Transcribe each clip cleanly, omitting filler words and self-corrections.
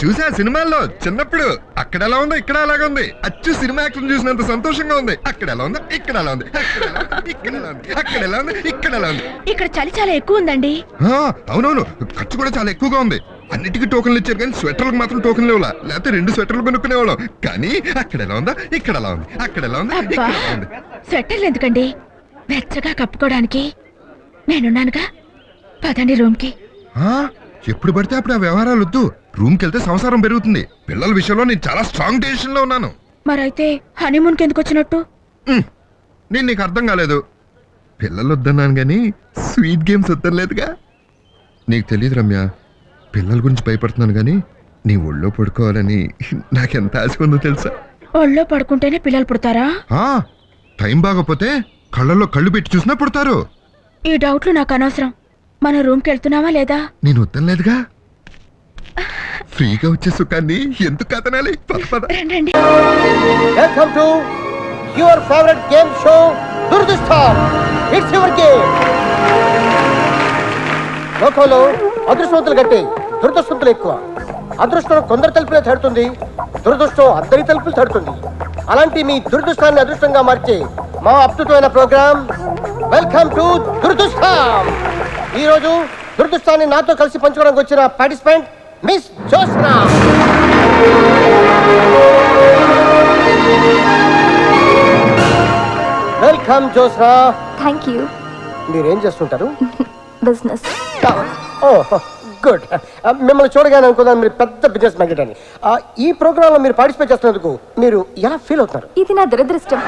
చూసా సినిమాల్లో చిన్నప్పుడు. అక్కడ ఎలా ఉందో ఇక్కడ అలాగే ఉంది. అచ్చు సినిమా యాక్షన్ చూసినంత సంతోషంగా ఉంది. అక్కడ ఎలా ఉందో ఇక్కడ ఎలా ఉంది. ఇక్కడ ఎలా ఉంది అక్కడ ఎలా ఉంది ఇక్కడ ఎలా ఉంది. ఇక్కడ చలి చాలా ఎక్కువ ఉందండి. అవునవును, ఖర్చు కూడా చాలా ఎక్కువగా ఉంది. అన్నిటికీ టోకన్లు ఇచ్చారు కానీ స్వెటర్లకు మాత్రం టోకన్లు ఇవ్వాల. లేకపోతే 2 స్వెటర్లు కొనుక్కునేవాళ్ళం. కానీ అక్కడ ఎలా ఉందో ఇక్కడ ఎలా ఉంది. అక్కడ ఎలా ఉంది ఇక్కడ ఎలా ఉంది. స్వెటర్లు ఎందుకండి, వెచ్చగా కప్పుకోవడానికి నేనున్నానుగా. పదండి రూమ్ కి. ఎప్పుడు పడితే అప్పుడు ఆ వ్యవహారాలు వద్దు. రూమ్ కి వెళ్తే సంసారం పెరుగుతుంది. పిల్లల విషయంలో నేను చాలా స్ట్రాంగ్ డెసిషన్ లో ఉన్నాను. మరైతే హనీమూన్ కి ఎందుకు వచ్చినట్టు? నేను నీకు అర్థం కాలేదు. పిల్లలు వద్దన్నాను గానీ స్వీట్ గేమ్స్ వద్దలేదుగా. నీకు తెలియదు రమ్య, పిల్లల గురించి భయపడుతున్నాను గానీ నీ ఒళ్ళో పడుకోవాలని నాకెంత ఆశ ఉందో తెలుసా. ఒళ్ళో పడుకుంటేనే పిల్లలు పుడతారా? టైం బాగపోతే కళ్ళల్లో కళ్ళు పెట్టి చూసినా పుడతారు. ఈ డౌట్లు నాకు అనవసరం. మన రూమ్ కి వెళ్తున్నావా లేదా? నేను వద్దలేదుగా. ఫ్రీగా వచ్చే సుఖాన్ని ఎందుకు కదనాలి? రండి. Welcome to your favourite game show దురదృష్టం. It's your game. లోకంలో అదృష్టవంతులు కంటే దురదృష్టవంతులు ఎక్కువ. అదృష్టం కొందరు తలుపులే తడుతుంది, దురదృష్టం అందరి తలుపులు తడుతుంది. అలాంటి మీ దురదృష్టాన్ని అదృష్టంగా మార్చే మా అద్భుతమైన ప్రోగ్రామ్ వెల్కమ్ టు దురదృష్టం. ఈ రోజు దురదృష్టాన్ని నాతో కలిసి పంచుకోవడానికి వచ్చిన participant miss Josna. Welcome Josna. Thank you. మీరేం చేస్తుంటారు? బిజినెస్. గుడ్. మిమ్మల్ని చూడగానే అనుకున్నాను మీరు పెద్ద బిజినెస్ మ్యాగ్నెట్ అని. ఈ ప్రోగ్రామ్ లో మీరు పార్టిసిపేట్ చేస్తున్నందుకు మీరు ఎలా ఫీల్ అవుతారు? ఇది నా దురదృష్టం.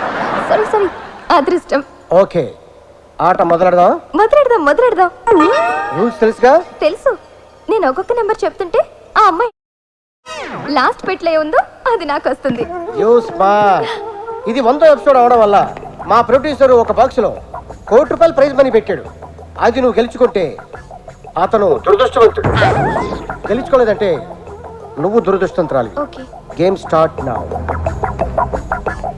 సారీ అదృష్టం. ఓకే, ఆట మొదలెడదాం. రూల్స్ తెలుసుగా? తెలుసు. నేను ఒక్కొక్క నెంబర్ చెప్తుంటే ఆ అమ్మాయి లాస్ట్ పెట్లో ఉందో అది నాకు వస్తుంది. ఇది 100వ ఎపిసోడ్ అవడం వల్ల మా ప్రొడ్యూసర్ ఒక బాక్స్ లో ₹1 కోటి ప్రైజ్ మనీ పెట్టాడు. అది నువ్వు గెలుచుకుంటే అతను దురదృష్టవంతుడు, గెలుచుకోలేదంటే నువ్వు దురదృష్టవంతురాలి. Okay, game start now.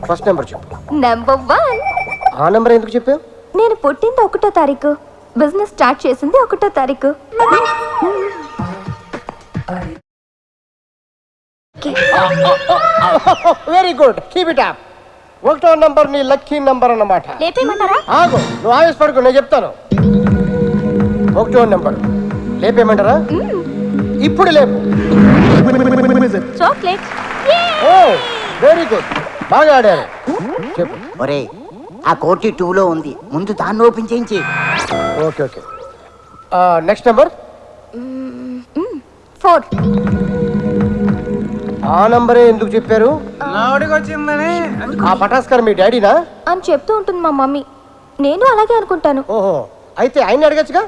First number చెప్పు. నెంబర్ 1. ఆ నెంబర్ ఎందుకు చెప్పావు? నేను పుట్టింది 1వ తారీఖు, బిజినెస్ స్టార్ట్ చేసింది 1వ తారీఖు. Very good, keep it up. 1వ నంబర్ నీ లక్కీ నంబర్ అన్నమాట. లేపేయమంటారా? ఆగు, నువ్వు ఆవేశపడకు, నేను చెప్తాను. 1వ నంబర్ లేపేయమంటారా? ఇప్పుడు లేపు. చాక్లెట్. ఓ వెరీ గుడ్, బాగా ఆడారు. చెప్పు. ఒరే, ఆ కోటి 2లో ఉంది, ముందు దాన్ని ఓపెన్ చేయించి. Okay okay. Next number 4. ఆ నంబరే ఎందుకు చెప్పారు? ఆ పటాస్కర్ మీ డాడీనా అని చెప్తూ ఉంటుంది మా మమ్మీ. నేను అలాగే అనుకుంటాను. ఓహో, అయితే ఆయన అడగచ్చుగా.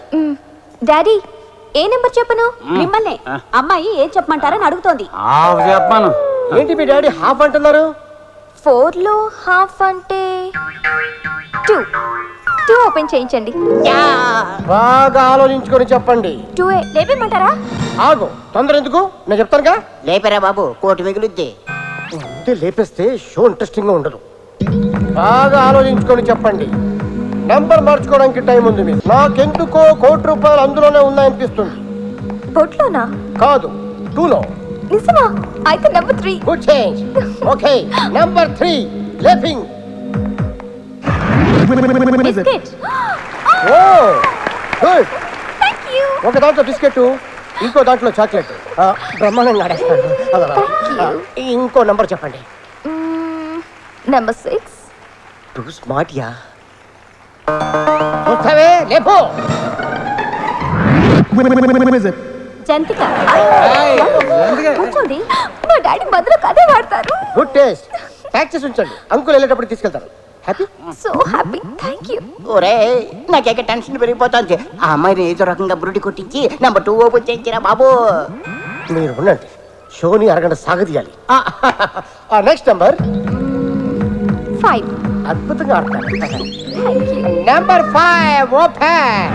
డాడీ, ఏ నెంబర్ చెప్పను? మిమ్మల్ని అమ్మాయి ఏం చెప్పమంటారని అడుగుతోంది. చెప్పాను. ఏంటి మీ డాడీ హాఫ్ అంటున్నారు? 4లో హాఫ్ అంటే 2 ఓపెన్ చేయించండి. బాగా ఆలోచించుకొని చెప్పండి. 2 లేపేయమంటారా? ఆగు, తొందర ఎందుకు, నేను చెప్తానుగా. లేపరా బాబు, కోటి మిగులుద్ది. లేపేస్తే షో ఇంట్రెస్టింగ్ గా ఉండదు. బాగా ఆలోచించుకొని చెప్పండి. నెంబర్ మార్చుకోవడానికి టైం ఉంది. మీరు నాకెందుకో ₹1 కోటి అందులోనే ఉన్నాయనిపిస్తుంది. బొట్లోనా? కాదు, 2లో. నిజమా? అయితే number 3. Good change. Okay, number 3 లేపింగ్. బిస్కెట్. Oh good. థాంక్యూ. ఒక దాంట్లో బిస్కెట్, ఇంకో దాంట్లో చాక్లెట్. బ్రహ్మాండంగా ఆడేస్తాను. ఇంకో నెంబర్ చెప్పండి. నెంబర్ 6. టూ స్మార్ట్ యా. వస్తావే, లేపో. జంతిక. కూర్చోండి, మా డాడీ బదులు అదే వాడతారు. Good taste. ప్యాక్ చేసి ఉంచండి, అంకుల్ వెళ్ళేటప్పుడు తీసుకెళ్తారు. Happy so happy. Thank you. ఒరే నాకేక టెన్షన్ పెరిగిపోతుంది. ఆ అమ్మాయిని ఏదో రకంగా బురుడి కొట్టించి నెంబర్ 2 ఓపెన్ చేయించిరా బాబు. మీరు ఉండండి, షోని అరగంట సాగదీయాలి. Next number 5. అద్భుతంగా ఆడతారు. Thank you. Number 5 open.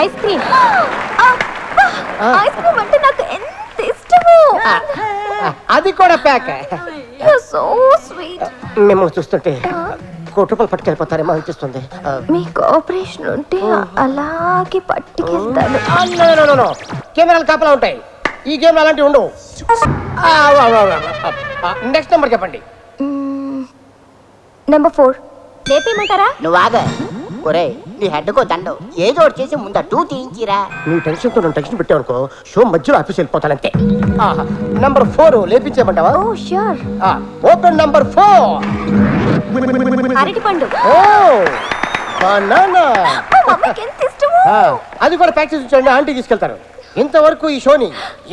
Ice cream. Ice cream అంటే నాకు ఎంత ఇష్టమో. అది కూడా ప్యాక్. You so sweet. మిమ్మల్ని చూస్తుంటే కోటి రూపాయలు పట్టుకెళ్ళిపోతారేమో అనిపిస్తుంది. మీ కోఆపరేషన్ ఉంటే అలాగే పట్టుకెళ్తాను. కెమెరాలు కాపలా ఉంటాయి, ఈ గేమ్ అలాంటివి ఉండవు. నెక్స్ట్ నెంబర్ చెప్పండి. నెంబర్ 4. లేపేయమంటారా? నువ్వు ఆగ. ఒరే నీ హెడ్కో దండం ఏదో ఒకటి చేసి ముందు 2 తీయించిరా. నీ టెన్షన్తో నన్ను టెన్షన్ పెట్టావనుకో, షో మధ్యలో ఆఫీస్ వెళ్ళిపోతానంతే. నంబర్ 4 లేపించేయమంటావా? ఓ ష్యూర్. Open number 4. అరటిపండు. ఓ బనానా. మా మమ్మీకి ఎంత ఇష్టమో. అది కూడా ప్యాక్ చేసి ఉంచండి, ఆంటీ తీసుకెళ్తారు. ఇంతవరకు ఈ షోని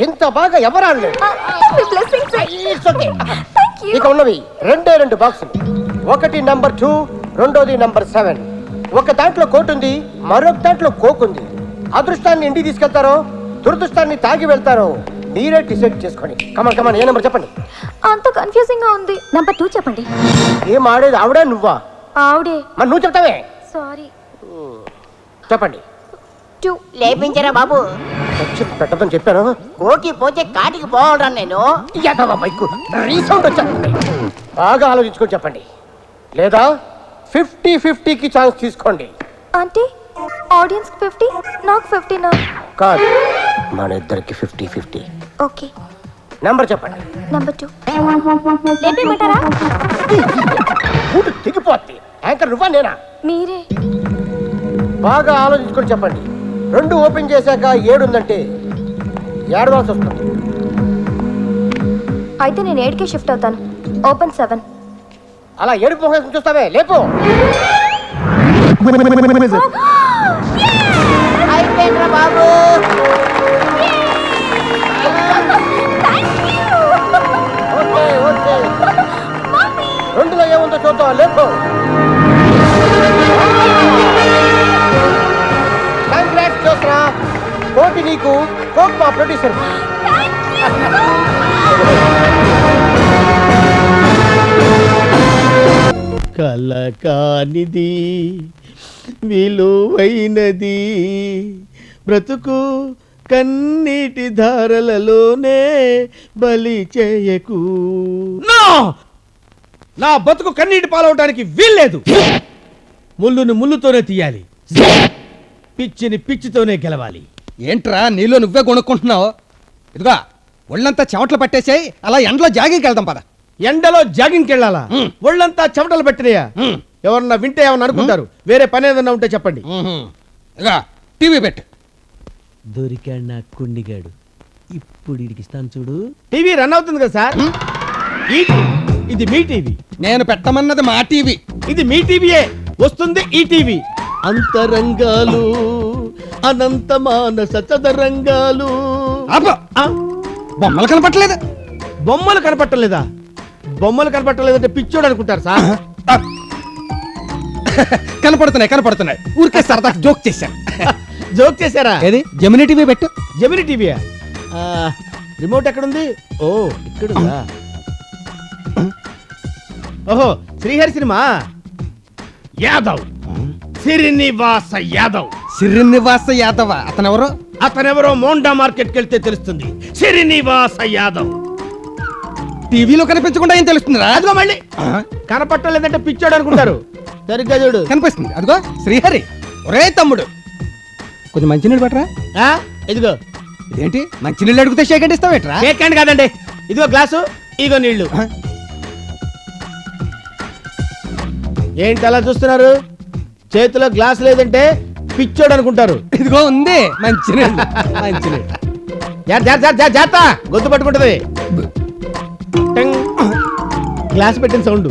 ఇంత బాగా ఎవరు ఆడలేదు. మీ blessings. It's okay. Thank you. ఇక ఉన్నవి 2 బాక్సులు. ఒకటి నంబర్ 2, రెండోది నంబర్ 7. ఒక దాంట్లో కోట్ ఉంది, మరొక దాంట్లో కోక్ ఉంది. అదృష్టాన్ని ఇంటికి తీసుకెళ్తారో దురదృష్టాన్ని తాగి వెళ్తారో మీరే డిసైడ్ చేసుకోండి. కమాన్ కమాన్, ఏ నెంబర్ చెప్పండి. అంత కన్ఫ్యూజింగ్ గా ఉంది. నెంబర్ 2 చెప్పండి. ఏం ఆడేది ఆవిడే నువ్వా? ఆవిడే. మరి నువ్వు చెప్తావే. సారీ. చెప్పండి. 2. లేపించరా బాబు. టెన్షన్ పెట్టదని చెప్పాను. కోకి పోతే కాటికి పోవాలరా నేను. రీసౌండ్ వచ్చా. బాగా ఆలోచించుకొని చెప్పండి, లేదా 50-50కి ఛాన్స్ తీసుకోండి. అంటే ఆడియన్స్ 50, నాకు 50 నా? కాదు, మన ఇద్దరికి 50-50. ఓకే. నెంబర్ చెప్పండి. నెంబర్ 2. లేపేయమంటారా? ఊటు తెగిపోద్ది. యాంకర్ నువ్వా నేనా? మీరే. బాగా ఆలోచించుకొని చెప్పండి. 2 ఓపెన్ చేశాక 7 ఉందంటే ఏడవాల్సి వస్తుంది. అయితే నేను 8కే షిఫ్ట్ అవుతాను. ఓపెన్ 7. అలా ఏడుపు మొహం చూస్తావే, లేపు. అయిపోయిందిరా బాబు. ఓకే ఓకే, 2లో ఏముందో చూద్దాం, లేపు. కంగ్రాట్స్ చూసరా, కోటి నీకు, కోక్ మా ప్రొడ్యూసర్. కలకానిది విలువైనది బ్రతుకు కన్నీటి ధారలలోనే బలి చేయకు. నా బతుకు కన్నీటి పాలవటానికి వీల్లేదు. ముళ్ళుని ముళ్ళుతోనే తీయాలి, పిచ్చిని పిచ్చితోనే గెలవాలి. ఏంట్రా నీలో నువ్వే కొనుక్కుంటున్నావు? ఇదిగా ఒళ్ళంతా చెమటలు పట్టేసాయి, అలా ఎండలో జాగింగ్కి వెళ్దాం పద. ఎండలో జాగింగ్కి వెళ్ళాలా? ఒళ్ళంతా చెమటలు పెట్టినయా? ఎవరన్నా వింటే ఏమన్నా అనుకుంటారు. వేరే పని ఏదన్నా ఉంటే చెప్పండి. ఇగా టీవీ పెట్టు. దొరికాడు నా కుండిగాడు. ఇప్పుడు ఇడికిస్తాను చూడు. టీవీ రన్ అవుతుంది కదా సార్. ఇది మీ టీవీ. నేను పెట్టమన్నది మా టీవీ. ఇది మీ టీవీయే, వస్తుంది ఈ టీవీ. అంతరంగాలు అనంత మానస చదరంగాలు. బొమ్మలు కనపట్టలేదు. బొమ్మలు కనపట్టలేదా? బొమ్మలు కనపట్టలేదంటే పిచ్చోడు అనుకుంటారు సార్. కనపడుతున్నాయి. ఊరికే సరదా జోక్ చేశాను. జోక్ చేశారా? ఏది జెమిని టీవీ పెట్టు. జెమిని టీవీయా? రిమోట్ ఎక్కడుంది? ఓ ఇక్కడుందా? ఓహో, శ్రీహరి సినిమా. యాదవ్, శ్రీనివాస యాదవ్. శ్రీనివాస యాదవ్ అతనెవరో? అతనెవరో మోండా మార్కెట్కి వెళ్తే తెలుస్తుంది. శ్రీనివాస యాదవ్. టీవీలో కనిపించకుండా ఏం తెలుస్తుందిరా? అదిగో మళ్ళీ కనపట్టలేదంటే పిచ్చోడు అనుకుంటారు. సరిగ్గా చూడు, కనిపిస్తుంది. అదిగో శ్రీహరి. ఒరే తమ్ముడు, కొంచెం మంచినీళ్ళు పట్టరా. ఇదిగో. ఇదేంటి మంచినీళ్ళు అడిగితే షేక్ హ్యాండ్ ఇస్తావేట్రా? షేక్ హ్యాండ్ కాదండి, ఇదిగో గ్లాసు, ఇదిగో నీళ్లు. ఏంటి అలా చూస్తున్నారు? చేతిలో గ్లాస్ లేదంటే పిచ్చోడు అనుకుంటారు. ఇదిగో ఉంది మంచినీళ్ళు. మంచినీళ్ళు జాత గొంతు పట్టుకుంటది. టంగ్. గ్లాస్ పెట్టిన sound.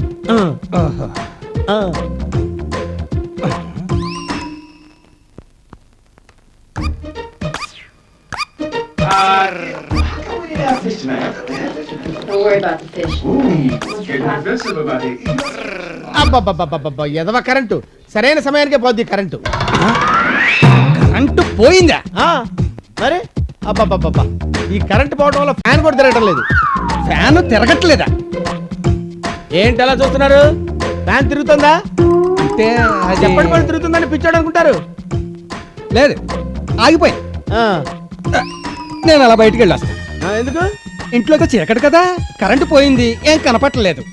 Don't worry about the fish. Ooh, getting aggressive about it. అబ్బబ్బబ్బబ్బబ్బ ఎదవ కరెంటు సరైన సమయానికే పోద్ది కరెంటు. కరెంటు పోయిందా? ఆ, మరి అబ్బబ్బబ్బబ్బా ఈ కరెంటు పోవడం వల్ల ఫ్యాన్ కూడా తిరగటం లేదు. ఫ్యాన్ తిరగట్లేదా? ఏంటి అలా చూస్తున్నారు? ఫ్యాన్ తిరుగుతుందా? అంటే అది చెప్పండి పని తిరుగుతుందని పిచ్చాడు అనుకుంటారు. లేదు, ఆగిపోయింది. ఆ, నేను అలా బయటికి వెళ్ళొస్తాను. ఎందుకు? ఇంట్లోకి చీకటి కదా, కరెంటు పోయింది, ఏం కనపట్టలేదు.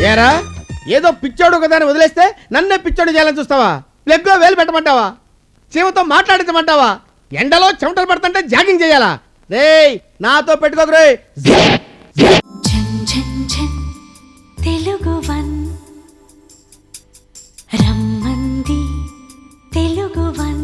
ఏరా ఏదో పిచ్చోడు కదా అని వదిలేస్తే నన్నే పిచ్చోడు చేయాలని చూస్తావా? ప్లగ్ లో వేలు పెట్టమంటావా? చీమతో మాట్లాడించమంటావా? ఎండలో చెమటలు పడుతుంటే జాగింగ్ చేయాలా? రేయ్ నాతో పెట్టుకోకు రే. ఝన్ ఝన్ ఝన్ తెలుగు వన్ రమ్మంది తెలుగు వన్.